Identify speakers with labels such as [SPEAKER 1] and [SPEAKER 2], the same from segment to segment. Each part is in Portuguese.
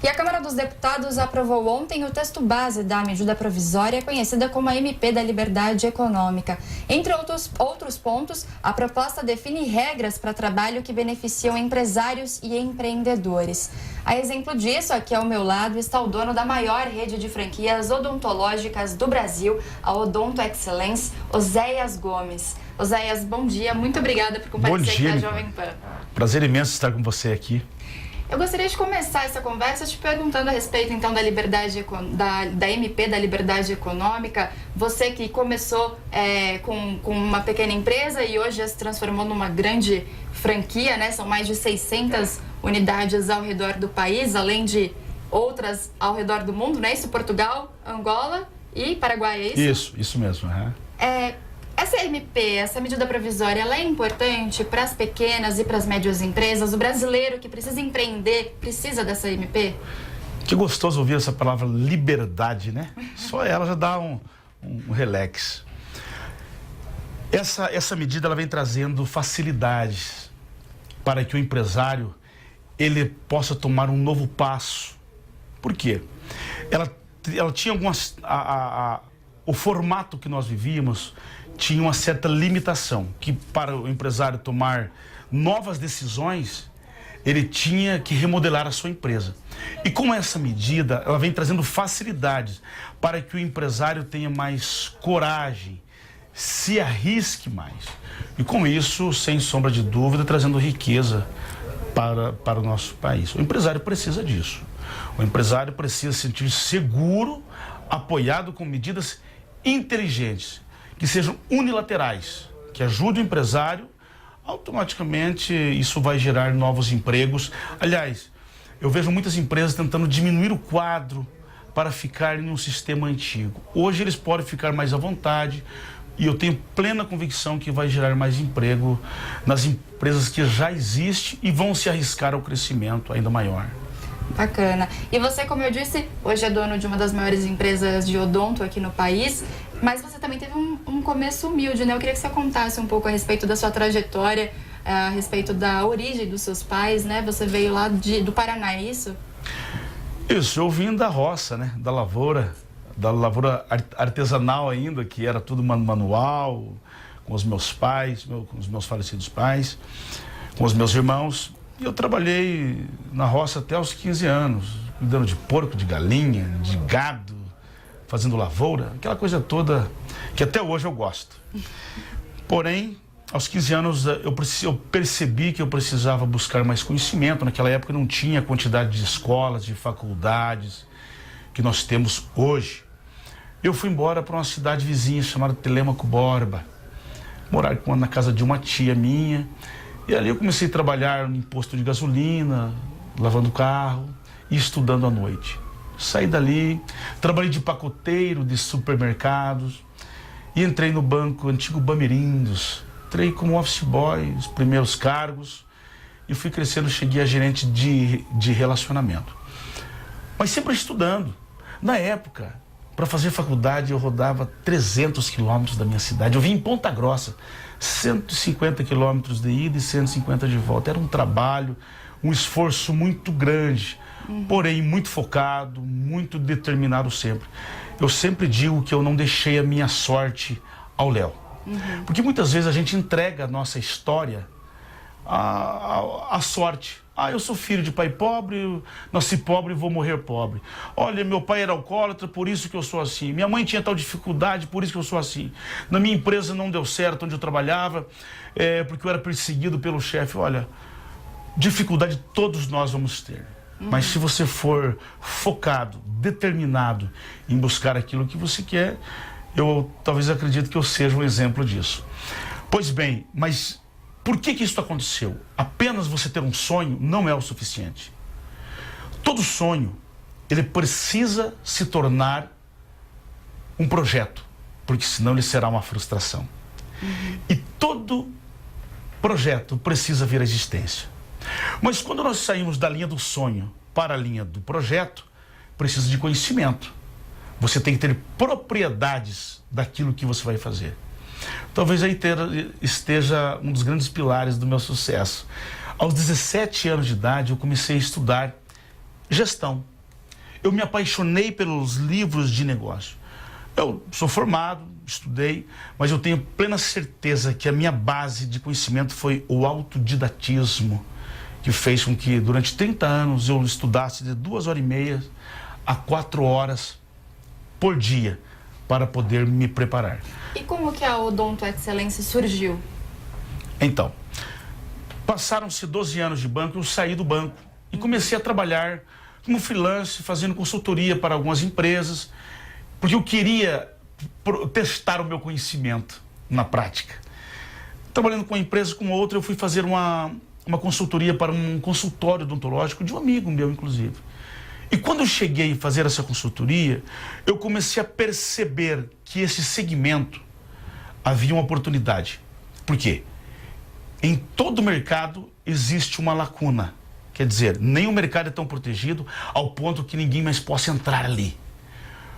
[SPEAKER 1] E a Câmara dos Deputados aprovou ontem o texto base da medida provisória conhecida como a MP da Liberdade Econômica. Entre outros pontos, a proposta define regras para trabalho que beneficiam empresários e empreendedores. A exemplo disso, aqui ao meu lado está o dono da maior rede de franquias odontológicas do Brasil, a Odonto Excellence, Oséias Gomes. Oséias, bom dia. Muito obrigada por comparecer aqui na Jovem Pan.
[SPEAKER 2] Prazer imenso estar com você aqui.
[SPEAKER 1] Eu gostaria de começar essa conversa te perguntando a respeito, então, da MP da Liberdade Econômica. Você que começou com uma pequena empresa e hoje já se transformou numa grande franquia, né? São mais de 600 unidades ao redor do país, além de outras ao redor do mundo, né? Isso, Portugal, Angola e Paraguai, é isso?
[SPEAKER 2] Isso mesmo.
[SPEAKER 1] Essa MP, essa medida provisória, ela é importante para as pequenas e para as médias empresas? O brasileiro que precisa empreender precisa dessa MP?
[SPEAKER 2] Que gostoso ouvir essa palavra liberdade, né? Só ela já dá um relax. Essa medida ela vem trazendo facilidades para que o empresário ele possa tomar um novo passo. Por quê? Ela tinha algumas... O formato que nós vivíamos tinha uma certa limitação, que para o empresário tomar novas decisões, ele tinha que remodelar a sua empresa. E com essa medida, ela vem trazendo facilidades para que o empresário tenha mais coragem, se arrisque mais. E com isso, sem sombra de dúvida, trazendo riqueza para o nosso país. O empresário precisa disso. O empresário precisa se sentir seguro, apoiado com medidas inteligentes, que sejam unilaterais, que ajudem o empresário, automaticamente isso vai gerar novos empregos. Aliás, eu vejo muitas empresas tentando diminuir o quadro para ficar em um sistema antigo. Hoje eles podem ficar mais à vontade e eu tenho plena convicção que vai gerar mais emprego nas empresas que já existem e vão se arriscar ao crescimento ainda maior.
[SPEAKER 1] Bacana. E você, como eu disse, hoje é dono de uma das maiores empresas de odonto aqui no país, mas você também teve um começo humilde, né? Eu queria que você contasse um pouco a respeito da sua trajetória, a respeito da origem dos seus pais, né? Você veio lá do Paraná, é isso?
[SPEAKER 2] Isso, eu vim da roça, né? Da lavoura artesanal ainda, que era tudo manual, com os meus pais, com os meus falecidos pais, com os meus irmãos. E eu trabalhei na roça até aos 15 anos, cuidando de porco, de galinha, de gado, fazendo lavoura, aquela coisa toda que até hoje eu gosto. Porém, aos 15 anos eu percebi que eu precisava buscar mais conhecimento. Naquela época não tinha a quantidade de escolas, de faculdades que nós temos hoje. Eu fui embora para uma cidade vizinha chamada Telêmaco Borba, morar na casa de uma tia minha. E ali eu comecei a trabalhar em posto de gasolina, lavando carro e estudando à noite. Saí dali, trabalhei de pacoteiro de supermercados e entrei no banco antigo Bamirindos. Entrei como office boy, os primeiros cargos, e fui crescendo, cheguei a gerente de relacionamento. Mas sempre estudando. Na época, para fazer faculdade, eu rodava 300 quilômetros da minha cidade. Eu vim em Ponta Grossa, 150 quilômetros de ida e 150 de volta. Era um trabalho, um esforço muito grande, porém muito focado, muito determinado sempre. Eu sempre digo que eu não deixei a minha sorte ao léu. Porque muitas vezes a gente entrega a nossa história à sorte. Eu sou filho de pai pobre, nasci pobre e vou morrer pobre. Olha, meu pai era alcoólatra, por isso que eu sou assim. Minha mãe tinha tal dificuldade, por isso que eu sou assim. Na minha empresa não deu certo onde eu trabalhava, porque eu era perseguido pelo chefe. Olha, dificuldade todos nós vamos ter. Mas se você for focado, determinado em buscar aquilo que você quer, eu talvez acredito que eu seja um exemplo disso. Pois bem, mas por que isso aconteceu? Apenas você ter um sonho não é o suficiente. Todo sonho, ele precisa se tornar um projeto, porque senão ele será uma frustração. E todo projeto precisa vir à existência. Mas quando nós saímos da linha do sonho para a linha do projeto, precisa de conhecimento. Você tem que ter propriedades daquilo que você vai fazer. Talvez aí esteja um dos grandes pilares do meu sucesso. Aos 17 anos de idade, eu comecei a estudar gestão. eu me apaixonei pelos livros de negócio. Eu sou formado, estudei, mas eu tenho plena certeza que a minha base de conhecimento foi o autodidatismo, que fez com que durante 30 anos eu estudasse de 2h30 a 4 horas por dia para poder me preparar.
[SPEAKER 1] E como que a Odonto Excelência surgiu?
[SPEAKER 2] Então, passaram-se 12 anos de banco, eu saí do banco e comecei a trabalhar como freelance, fazendo consultoria para algumas empresas, porque eu queria testar o meu conhecimento na prática. Trabalhando com uma empresa, com outra, eu fui fazer uma consultoria para um consultório odontológico de um amigo meu, inclusive. E quando eu cheguei a fazer essa consultoria, eu comecei a perceber que esse segmento havia uma oportunidade. Por quê? Em todo mercado existe uma lacuna. Quer dizer, nem o mercado é tão protegido ao ponto que ninguém mais possa entrar ali.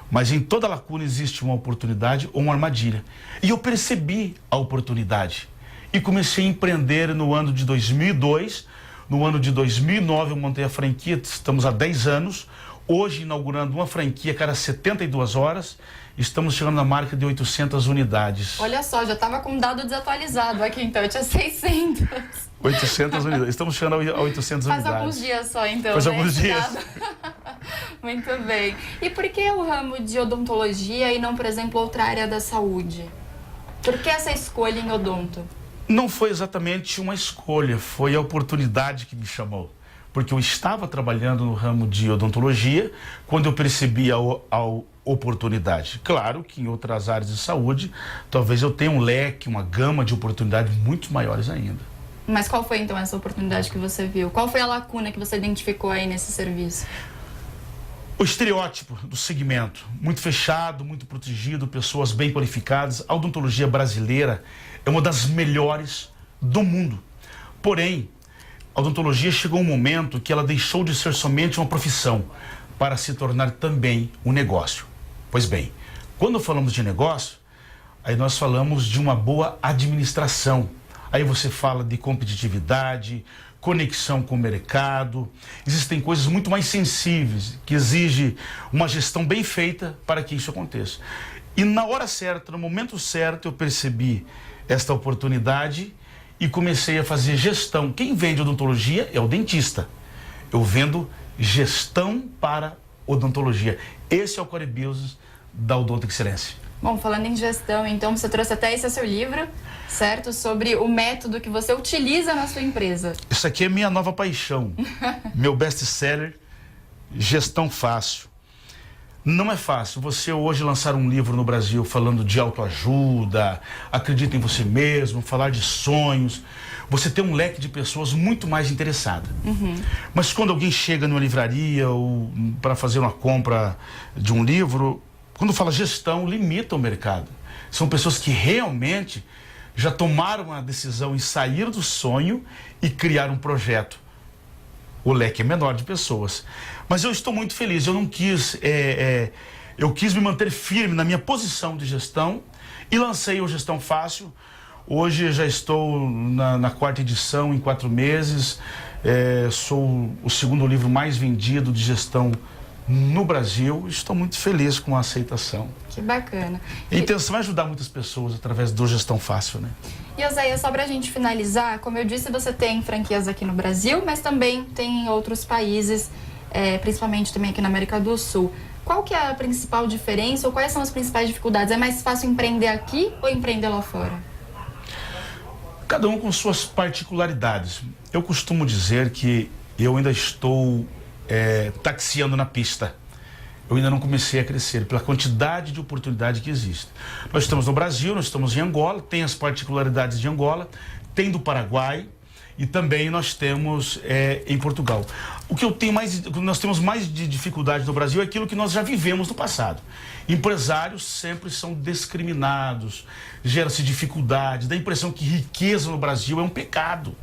[SPEAKER 2] Mas em toda lacuna existe uma oportunidade ou uma armadilha. E eu percebi a oportunidade. E comecei a empreender no ano de 2002. No ano de 2009 eu montei a franquia, estamos há 10 anos. Hoje inaugurando uma franquia a cada 72 horas. Estamos chegando na marca de 800 unidades.
[SPEAKER 1] Olha só, já estava com um dado desatualizado aqui, então eu tinha 600.
[SPEAKER 2] 800 unidades. Estamos chegando a 800 unidades.
[SPEAKER 1] Faz alguns dias só, então.
[SPEAKER 2] Faz
[SPEAKER 1] né,
[SPEAKER 2] alguns dias.
[SPEAKER 1] Muito bem. E por que o ramo de odontologia e não, por exemplo, outra área da saúde? Por que essa escolha em odonto?
[SPEAKER 2] Não foi exatamente uma escolha, foi a oportunidade que me chamou. Porque eu estava trabalhando no ramo de odontologia quando eu percebi a oportunidade. Claro que em outras áreas de saúde, talvez eu tenha um leque, uma gama de oportunidades muito maiores ainda.
[SPEAKER 1] Mas qual foi então essa oportunidade que você viu? Qual foi a lacuna que você identificou aí nesse serviço?
[SPEAKER 2] O estereótipo do segmento, muito fechado, muito protegido, pessoas bem qualificadas. A odontologia brasileira é uma das melhores do mundo. Porém, a odontologia chegou um momento que ela deixou de ser somente uma profissão para se tornar também um negócio. Pois bem, quando falamos de negócio, aí nós falamos de uma boa administração. Aí você fala de competitividade, conexão com o mercado. Existem coisas muito mais sensíveis que exigem uma gestão bem feita para que isso aconteça. E na hora certa, no momento certo, eu percebi esta oportunidade e comecei a fazer gestão. Quem vende odontologia é o dentista. Eu vendo gestão para odontologia. Esse é o core business da Odonto Excelência.
[SPEAKER 1] Bom, falando em gestão, então você trouxe até esse seu livro, certo? Sobre o método que você utiliza na sua empresa.
[SPEAKER 2] Isso aqui é minha nova paixão. Meu best-seller, Gestão Fácil. Não é fácil você hoje lançar um livro no Brasil falando de autoajuda, acredita em você mesmo, falar de sonhos. Você tem um leque de pessoas muito mais interessadas. Mas quando alguém chega numa livraria ou para fazer uma compra de um livro, quando fala gestão, limita o mercado. São pessoas que realmente já tomaram a decisão em sair do sonho e criar um projeto. O leque é menor de pessoas. Mas eu estou muito feliz. Eu não quis... eu quis me manter firme na minha posição de gestão e lancei o Gestão Fácil. Hoje já estou na 4ª edição em 4 meses. Sou o segundo livro mais vendido de gestão no Brasil. Estou muito feliz com a aceitação.
[SPEAKER 1] Que bacana.
[SPEAKER 2] A intenção é ajudar muitas pessoas através do Gestão Fácil, né?
[SPEAKER 1] E, Oséias, só pra gente finalizar, como eu disse, você tem franquias aqui no Brasil, mas também tem em outros países, principalmente também aqui na América do Sul. Qual que é a principal diferença ou quais são as principais dificuldades? É mais fácil empreender aqui ou empreender lá fora?
[SPEAKER 2] Cada um com suas particularidades. Eu costumo dizer que eu ainda estou taxiando na pista. Eu ainda não comecei a crescer pela quantidade de oportunidade que existe. Nós estamos no Brasil, nós estamos em Angola, tem as particularidades de Angola, tem do Paraguai e também nós temos em Portugal. O que nós temos mais de dificuldade no Brasil é aquilo que nós já vivemos no passado. Empresários sempre são discriminados, gera-se dificuldade, dá a impressão que riqueza no Brasil é um pecado.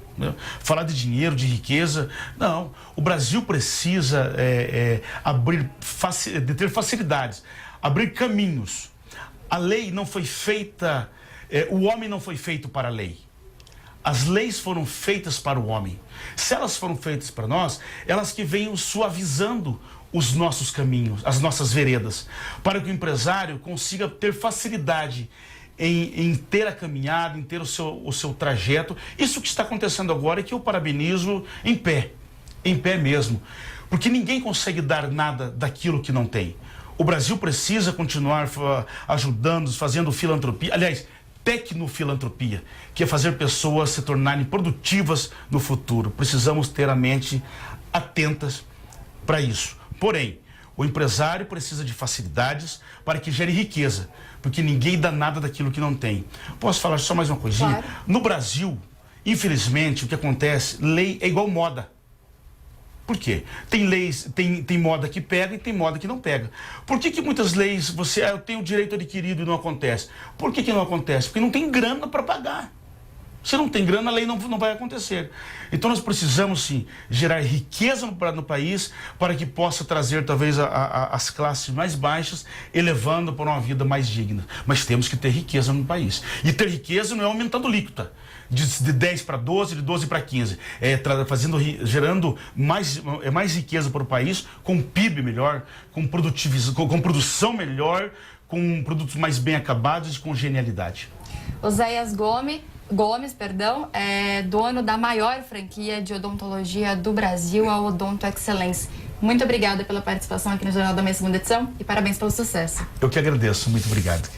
[SPEAKER 2] Falar de dinheiro, de riqueza, não. O Brasil precisa ter facilidades, abrir caminhos. A lei não foi feita, o homem não foi feito para a lei. As leis foram feitas para o homem. Se elas foram feitas para nós, elas que venham suavizando os nossos caminhos, as nossas veredas, para que o empresário consiga ter facilidade em ter a caminhada, em ter o seu trajeto. Isso que está acontecendo agora e que eu parabenizo em pé mesmo, porque ninguém consegue dar nada daquilo que não tem. O Brasil precisa continuar ajudando, fazendo filantropia, aliás, tecnofilantropia, que é fazer pessoas se tornarem produtivas no futuro. Precisamos ter a mente atentas para isso. Porém, o empresário precisa de facilidades para que gere riqueza, porque ninguém dá nada daquilo que não tem. Posso falar só mais uma coisinha?
[SPEAKER 1] Claro.
[SPEAKER 2] No Brasil, infelizmente, o que acontece, lei é igual moda. Por quê? Tem leis, tem moda que pega e tem moda que não pega. Por que muitas leis eu tenho o direito adquirido e não acontece? Por que não acontece? Porque não tem grana para pagar. Se não tem grana, a lei não vai acontecer. Então nós precisamos sim gerar riqueza no país para que possa trazer talvez as classes mais baixas, elevando para uma vida mais digna. Mas temos que ter riqueza no país. E ter riqueza não é aumentando líquida. De 10 para 12, de 12 para 15. Gerando mais riqueza para o país, com PIB melhor, com produção melhor, com produtos mais bem acabados e com genialidade.
[SPEAKER 1] Oséias Gomes, é dono da maior franquia de odontologia do Brasil, a Odonto Excellence. Muito obrigada pela participação aqui no Jornal da Manhã, segunda edição, e parabéns pelo sucesso.
[SPEAKER 2] Eu que agradeço. Muito obrigado.